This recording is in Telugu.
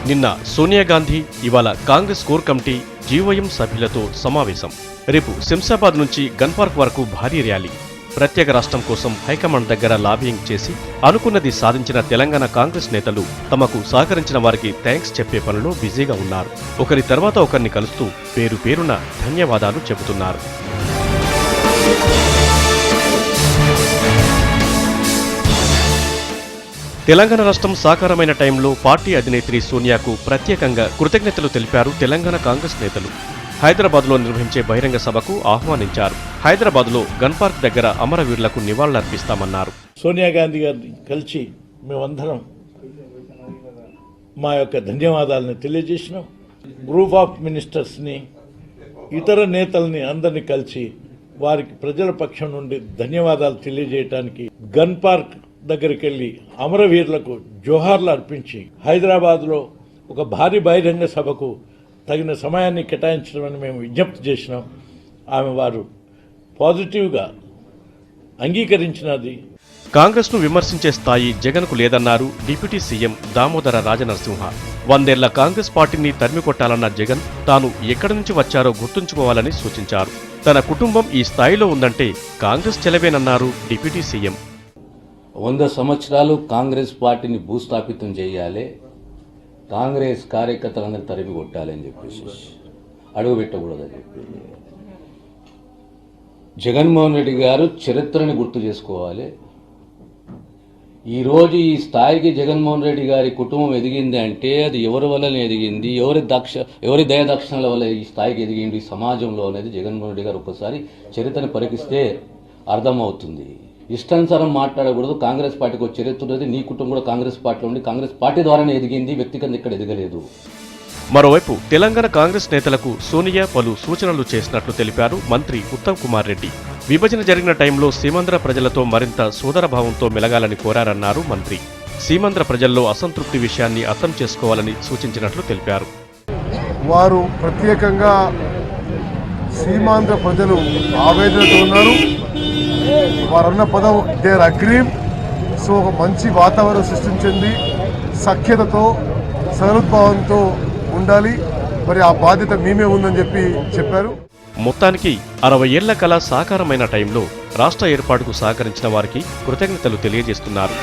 నిన్న సోనియా గాంధీ, ఇవాళ కాంగ్రెస్ కోర్ కమిటీ, జీవోఎం సభ్యులతో సమావేశం. రేపు శంషాబాద్ నుంచి గన్ పార్క్ వరకు భారీ ర్యాలీ. ప్రత్యేక రాష్ట్రం కోసం హైకమాండ్ దగ్గర లాబియింగ్ చేసి అనుకున్నది సాధించిన తెలంగాణ కాంగ్రెస్ నేతలు తమకు సహకరించిన వారికి థ్యాంక్స్ చెప్పే పనిలో బిజీగా ఉన్నారు. ఒకరి తర్వాత ఒకరిని కలుస్తూ పేరు పేరున ధన్యవాదాలు చెబుతున్నారు. తెలంగాణ రాష్ట్రం సాకారమైన టైంలో పార్టీ అధినేత్రి సోనియాకు ప్రత్యేకంగా కృతజ్ఞతలు తెలిపారు తెలంగాణ కాంగ్రెస్ నేతలు. హైదరాబాద్లో నిర్వహించే బహిరంగ సభకు ఆహ్వానించారు. హైదరాబాద్లో గన్ పార్క్ దగ్గర అమరవీరులకు నివాళులర్పిస్తామన్నారు. సోనియా గాంధీ గారిని కలిసి మేమందరం మా యొక్క ధన్యవాదాలను తెలియజేసినాం. గ్రూప్ ఆఫ్ మినిస్టర్స్ని, ఇతర నేతల్ని అందరినీ కలిసి వారికి ప్రజల పక్షం నుండి ధన్యవాదాలు తెలియజేయడానికి గన్ పార్క్ దగ్గరికి వెళ్లి అమరవీరులకు జోహార్లు అర్పించి హైదరాబాద్లో ఒక భారీ బహిరంగ సభకు తగిన సమయాన్ని కేటాయించడమని మేము విజ్ఞప్తి చేసినాం. వారు పాజిటివ్గా అంగీకరించినది. కాంగ్రెస్ను విమర్శించే స్థాయి జగన్కు లేదన్నారు డిప్యూటీ సీఎం దామోదర రాజనరసింహ. 100 ఏళ్ల కాంగ్రెస్ పార్టీని తరిమికొట్టాలన్న జగన్ తాను ఎక్కడి నుంచి వచ్చారో గుర్తుంచుకోవాలని సూచించారు. తన కుటుంబం ఈ స్థాయిలో ఉందంటే కాంగ్రెస్ చెలవేనన్నారు డిప్యూటీ సీఎం. 100 సంవత్సరాలు కాంగ్రెస్ పార్టీని భూస్థాపితం చేయాలి, కాంగ్రెస్ కార్యకర్తలందరూ తరిమి కొట్టాలని చెప్పేసి అడుగు పెట్టకూడదని చెప్పి జగన్మోహన్ రెడ్డి గారు చరిత్రని గుర్తు చేసుకోవాలి. ఈరోజు ఈ స్థాయికి జగన్మోహన్ రెడ్డి గారి కుటుంబం ఎదిగింది అంటే అది ఎవరి వల్లనే ఎదిగింది, ఎవరి దయాదక్షిణల వల్ల ఈ స్థాయికి ఎదిగింది ఈ సమాజంలో అనేది జగన్మోహన్ రెడ్డి గారు ఒకసారి చరిత్రను పరికిస్తే అర్థమవుతుంది. ఇష్టానుసారం మాట్లాడకూడదు. కాంగ్రెస్ పార్టీకి ఒక చరిత్ర ఉన్నది. నీ కుటుంబం కూడా కాంగ్రెస్ పార్టీలో ఉండి కాంగ్రెస్ పార్టీ ద్వారానే ఎదిగింది, వ్యక్తిగతంగా ఇక్కడ ఎదగలేదు. మరోవైపు తెలంగాణ కాంగ్రెస్ నేతలకు సోనియా పలు సూచనలు చేసినట్లు తెలిపారు మంత్రి ఉత్తమ్ కుమార్ రెడ్డి. విభజన జరిగిన టైంలో సీమాంధ్ర ప్రజలతో మరింత సోదరభావంతో మెలగాలని కోరారన్నారు మంత్రి. సీమాంధ్ర ప్రజల్లో అసంతృప్తి విషయాన్ని అర్థం చేసుకోవాలని సూచించినట్లు తెలిపారు. వారు ప్రత్యేకంగా సీమాంధ్ర ప్రజలు ఆవేదనతో ఉన్నారు. వారన్న పదం దేర్ అగ్రీవ్. సో ఒక మంచి వాతావరణం సృష్టించింది, సఖ్యతతో సహృద్భావంతో ఉండాలి. మరి ఆ బాధ్యత మేమే ఉందని చెప్పారు. మొత్తానికి 60 ఏళ్ల కల సాకారమైన టైంలో రాష్ట్ర ఏర్పాటుకు సహకరించిన వారికి కృతజ్ఞతలు తెలియజేస్తున్నారు.